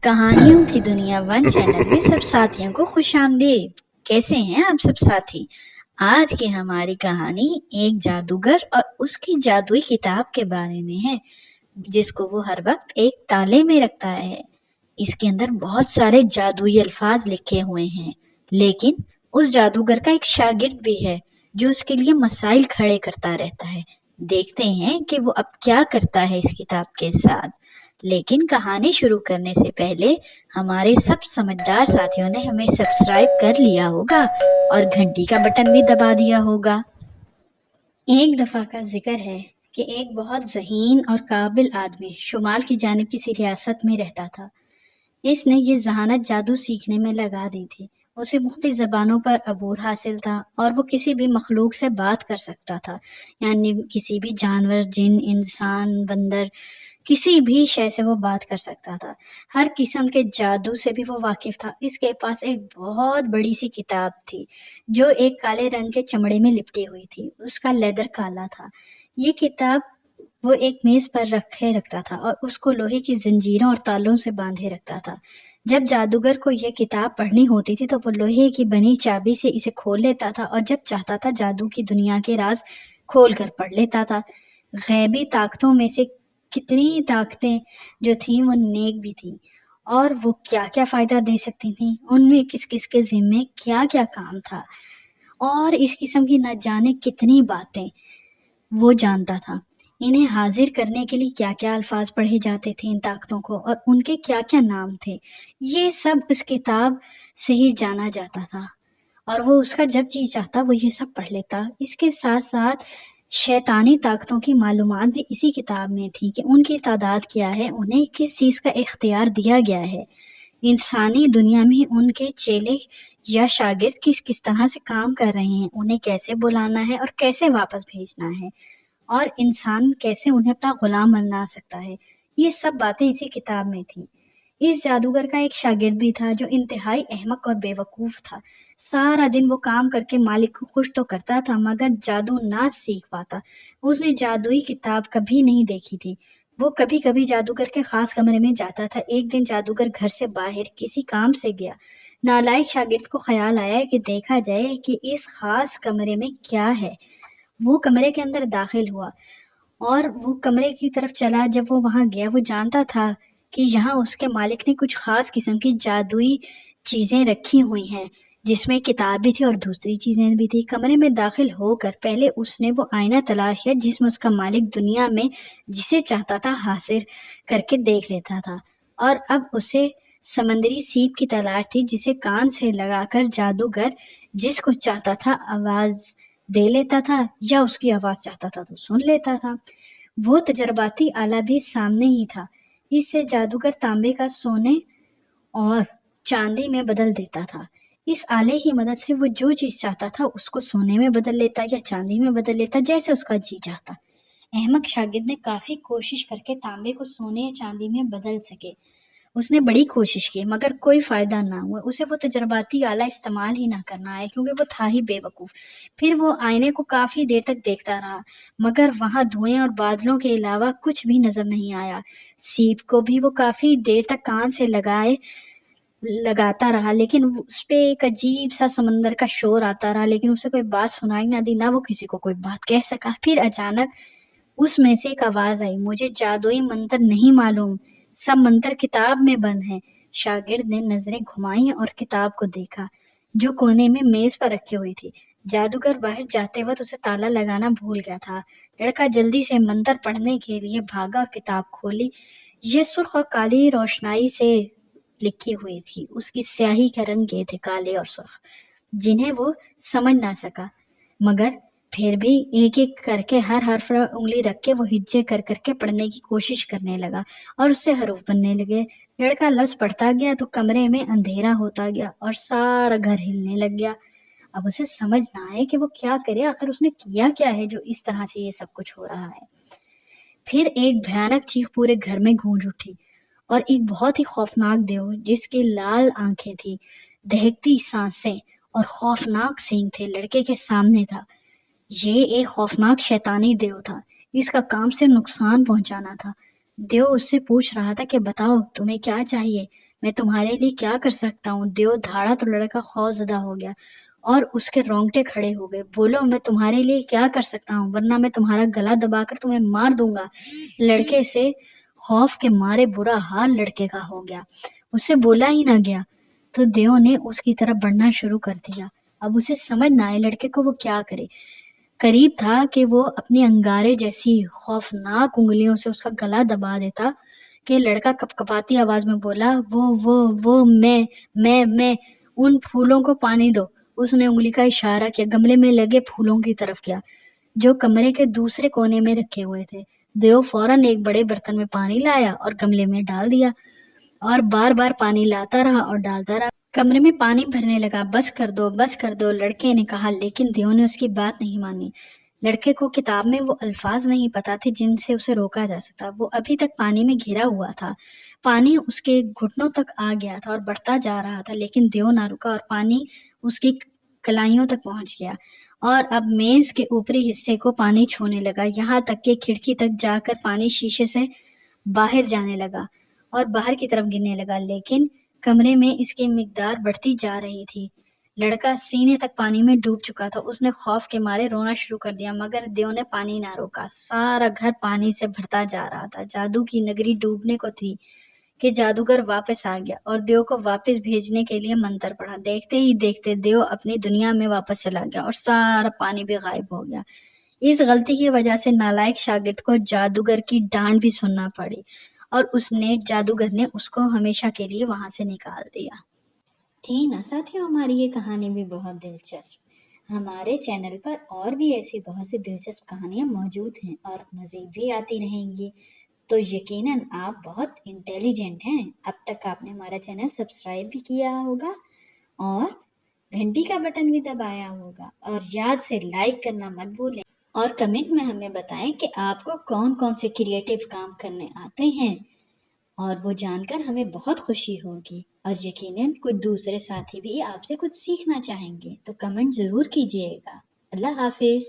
कहानियों की दुनिया वन चैनल में सब साथियों को खुश आमदीद। कैसे हैं आप सब साथी? आज की हमारी कहानी एक जादूगर और उसकी जादुई किताब के बारे में है, जिसको वो हर वक्त एक ताले में रखता है। इसके अंदर बहुत सारे जादुई अल्फाज लिखे हुए हैं, लेकिन उस जादूगर का एक शागिर्द भी है जो उसके लिए मसाइल खड़े करता रहता है। देखते हैं कि वो अब क्या करता है इस किताब के साथ। लेकिन कहानी शुरू करने से पहले हमारे सब समझदार साथियों ने हमें सब्सक्राइब कर लिया होगा और घंटी का बटन भी दबा दिया होगा। एक दफा का जिक्र है कि एक बहुत ज़हीन और काबिल आदमी शुमाल की जानिब किसी रियासत में रहता था। इसने ये जहानत जादू सीखने में लगा दी थी। उसे मुख्तलिफ ज़बानों पर अबूर हासिल था और वो किसी भी मखलूक से बात कर सकता था, यानी किसी भी जानवर, जिन, इंसान, बंदर, किसी भी शय से वो बात कर सकता था। हर किस्म के जादू से भी वो वाकिफ था। इसके पास एक बहुत बड़ी सी किताब थी जो एक काले रंग के चमड़े में लिपटी हुई थी। उसका लेदर काला था। ये किताब वो एक मेज पर रखे रखता था और उसको लोहे की जंजीरों और तालों से बांधे रखता था। जब जादूगर को यह किताब पढ़नी होती थी तो वो लोहे की बनी चाबी से इसे खोल लेता था और जब चाहता था जादू की दुनिया के राज खोल कर पढ़ लेता था। गैबी ताकतों में से कितनी ताकतें जो थीं वो नेक भी थीं, और वो क्या क्या फायदा दे सकती थीं, उनमें किस किस के जिम्मे क्या क्या काम था, और इस किस्म की न जाने कितनी बातें वो जानता था। इन्हें हाजिर करने के लिए क्या क्या अल्फाज पढ़े जाते थे इन ताकतों को, और उनके क्या क्या नाम थे, ये सब उस किताब से ही जाना जाता था। और वो उसका जब जी चाहता वो ये सब पढ़ लेता। इसके साथ साथ शैतानी ताकतों की मालूमात भी इसी किताब में थी कि उनकी तादाद क्या है, उन्हें किस चीज़ का इख्तियार दिया गया है, इंसानी दुनिया में उनके चेले या शागिर्द किस किस तरह से काम कर रहे हैं, उन्हें कैसे बुलाना है और कैसे वापस भेजना है, और इंसान कैसे उन्हें अपना गुलाम बना सकता है। ये सब बातें इसी किताब में थी। इस जादूगर का एक शागिर्द भी था जो इंतहाई अहमक और बेवकूफ़ था। सारा दिन वो काम करके मालिक को खुश तो करता था, मगर जादू ना सीख पाता। उसने जादुई किताब कभी नहीं देखी थी। वो कभी कभी जादूगर के खास कमरे में जाता था। एक दिन जादूगर घर से बाहर किसी काम से गया। नालायक शागिर्द को ख्याल आया कि देखा जाए कि इस खास कमरे में क्या है। वो कमरे के अंदर दाखिल हुआ और वो कमरे की तरफ चला। जब वो वहां गया वो जानता था कि यहाँ उसके मालिक ने कुछ खास किस्म की जादुई चीजें रखी हुई हैं, जिसमें किताब भी थी और दूसरी चीजें भी थी। कमरे में दाखिल होकर पहले उसने वो आईना तलाश किया जिसमें उसका मालिक दुनिया में जिसे चाहता था हासिल करके देख लेता था, और अब उसे समंदरी सीप की तलाश थी जिसे कान से लगाकर जादूगर जिसको चाहता था आवाज दे लेता था, या उसकी आवाज चाहता था तो सुन लेता था। वो तजर्बाती आला भी सामने ही था। इससे जादूगर तांबे का सोने और चांदी में बदल देता था। इस आले की मदद से वो जो चीज चाहता था उसको सोने में बदल लेता या चांदी में बदल लेता, जैसे उसका जी चाहता। अहमक शागिर्द ने काफी कोशिश करके तांबे को सोने या चांदी में बदल सके। उसने बड़ी कोशिश की मगर कोई फायदा ना हुआ। उसे वो तजर्बाती आला इस्तेमाल ही ना करना आया क्योंकि वो था ही बेवकूफ। फिर वो आईने को काफी देर तक देखता रहा, मगर वहां धुएं और बादलों के अलावा कुछ भी नजर नहीं आया। सीप को भी वो काफी देर तक कान से लगाता रहा, लेकिन उस पे एक अजीब सा समंदर का शोर आता रहा, लेकिन उसे कोई बात सुनाई ना दी, ना वो किसी को कोई बात कह सका। फिर अचानक उसमें से एक आवाज आई, मुझे जादुई मंत्र नहीं मालूम, सब मंत्र किताब में बंद हैं। शागिर्द ने नजरें घुमाई और किताब को देखा जो कोने में मेज पर रखी हुई थी। जादूगर बाहर जाते वक्त उसे ताला लगाना भूल गया था। लड़का जल्दी से मंत्र पढ़ने के लिए भागा और किताब खोली। ये सुर्ख और काली रोशनाई से लिखी हुई थी। उसकी स्याही के रंग ये थे, काले और सुर्ख, जिन्हें वो समझ ना सका, मगर फिर भी एक एक करके हर हर्फ पर उंगली रख के वो हिज्जे कर करके पढ़ने की कोशिश करने लगा और उससे हरूफ बनने लगे। लड़का लफ्ज पढ़ता गया तो कमरे में अंधेरा होता गया और सारा घर हिलने लग गया। अब उसे समझ ना आए कि वो क्या करे, आखिर उसने किया क्या है जो इस तरह से ये सब कुछ हो रहा है। फिर एक भयानक चीख पूरे घर में गूंज उठी और एक बहुत ही खौफनाक देव जिसकी लाल आंखें थी, दहकती सांसें और खौफनाक सींग थे, लड़के के सामने था। ये एक खौफनाक शैतानी देव था। इसका काम सिर्फ नुकसान पहुंचाना था। دیو اس سے پوچھ رہا تھا کہ بتاؤ تمہیں کیا چاہیے، میں تمہارے لیے کیا کر سکتا ہوں۔ دیو دھاڑا تو لڑکا خوف زدہ ہو گیا اور اس کے رونگٹے کھڑے ہو گئے۔ بولو میں تمہارے لیے کیا کر سکتا ہوں، ورنہ میں تمہارا گلا دبا کر تمہیں مار دوں گا۔ لڑکے سے خوف کے مارے برا حال لڑکے کا ہو گیا، اس سے بولا ہی نہ گیا۔ تو دیو نے اس کی طرف بڑھنا شروع کر دیا۔ اب اسے سمجھ نہ آئے لڑکے کو وہ کیا کرے۔ قریب تھا کہ وہ اپنی انگارے جیسی خوفناک انگلیوں سے اس کا گلا دبا دیتا کہ لڑکا کپکپاتی آواز میں بولا، وہ میں ان پھولوں کو پانی دو۔ اس نے انگلی کا اشارہ کیا، گملے میں لگے پھولوں کی طرف کیا جو کمرے کے دوسرے کونے میں رکھے ہوئے تھے۔ دیو فوراً ایک بڑے برتن میں پانی لایا اور گملے میں ڈال دیا اور بار بار پانی لاتا رہا اور ڈالتا رہا۔ کمرے میں پانی بھرنے لگا۔ بس کر دو لڑکے نے کہا، لیکن دیو نے اس کی بات نہیں مانی۔ لڑکے کو کتاب میں وہ الفاظ نہیں پتا تھے جن سے اسے روکا جا سکتا۔ وہ ابھی تک پانی میں گھرا ہوا تھا، پانی اس کے گھٹنوں تک آ گیا تھا اور بڑھتا جا رہا تھا، لیکن دیو نہ رکا اور پانی اس کی کلائیوں تک پہنچ گیا اور اب میز کے اوپری حصے کو پانی چھونے لگا، یہاں تک کہ کھڑکی تک جا کر پانی شیشے سے باہر جانے لگا اور باہر کی طرف گرنے لگا، لیکن کمرے میں اس کی مقدار بڑھتی جا رہی تھی۔ لڑکا سینے تک پانی میں ڈوب چکا تھا، اس نے خوف کے مارے رونا شروع کر دیا، مگر دیو نے پانی نہ روکا۔ سارا گھر پانی سے بھرتا جا رہا تھا، جادو کی نگری ڈوبنے کو تھی کہ جادوگر واپس آ گیا اور دیو کو واپس بھیجنے کے لیے منتر پڑھا۔ دیکھتے ہی دیکھتے دیو اپنی دنیا میں واپس چلا گیا اور سارا پانی بھی غائب ہو گیا۔ اس غلطی کی وجہ سے نالائق شاگرد کو جادوگر کی ڈانٹ بھی سننا پڑی اور جادوگر نے اس کو ہمیشہ کے لیے وہاں سے نکال دیا۔ تھی نا ساتھیوں، ہماری یہ کہانی بھی بہت دلچسپ۔ ہمارے چینل پر اور بھی ایسی بہت سی دلچسپ کہانیاں موجود ہیں اور مزید بھی آتی رہیں گی، تو یقیناً آپ بہت انٹیلیجنٹ ہیں۔ اب تک آپ نے ہمارا چینل سبسکرائب بھی کیا ہوگا اور گھنٹی کا بٹن بھی دبایا ہوگا، اور یاد سے لائک کرنا مت بھولیں اور کمنٹ میں ہمیں بتائیں کہ آپ کو کون کون سے کریٹیو کام کرنے آتے ہیں، اور وہ جان کر ہمیں بہت خوشی ہوگی، اور یقیناً کچھ دوسرے ساتھی بھی آپ سے کچھ سیکھنا چاہیں گے تو کمنٹ ضرور کیجیے گا۔ اللہ حافظ۔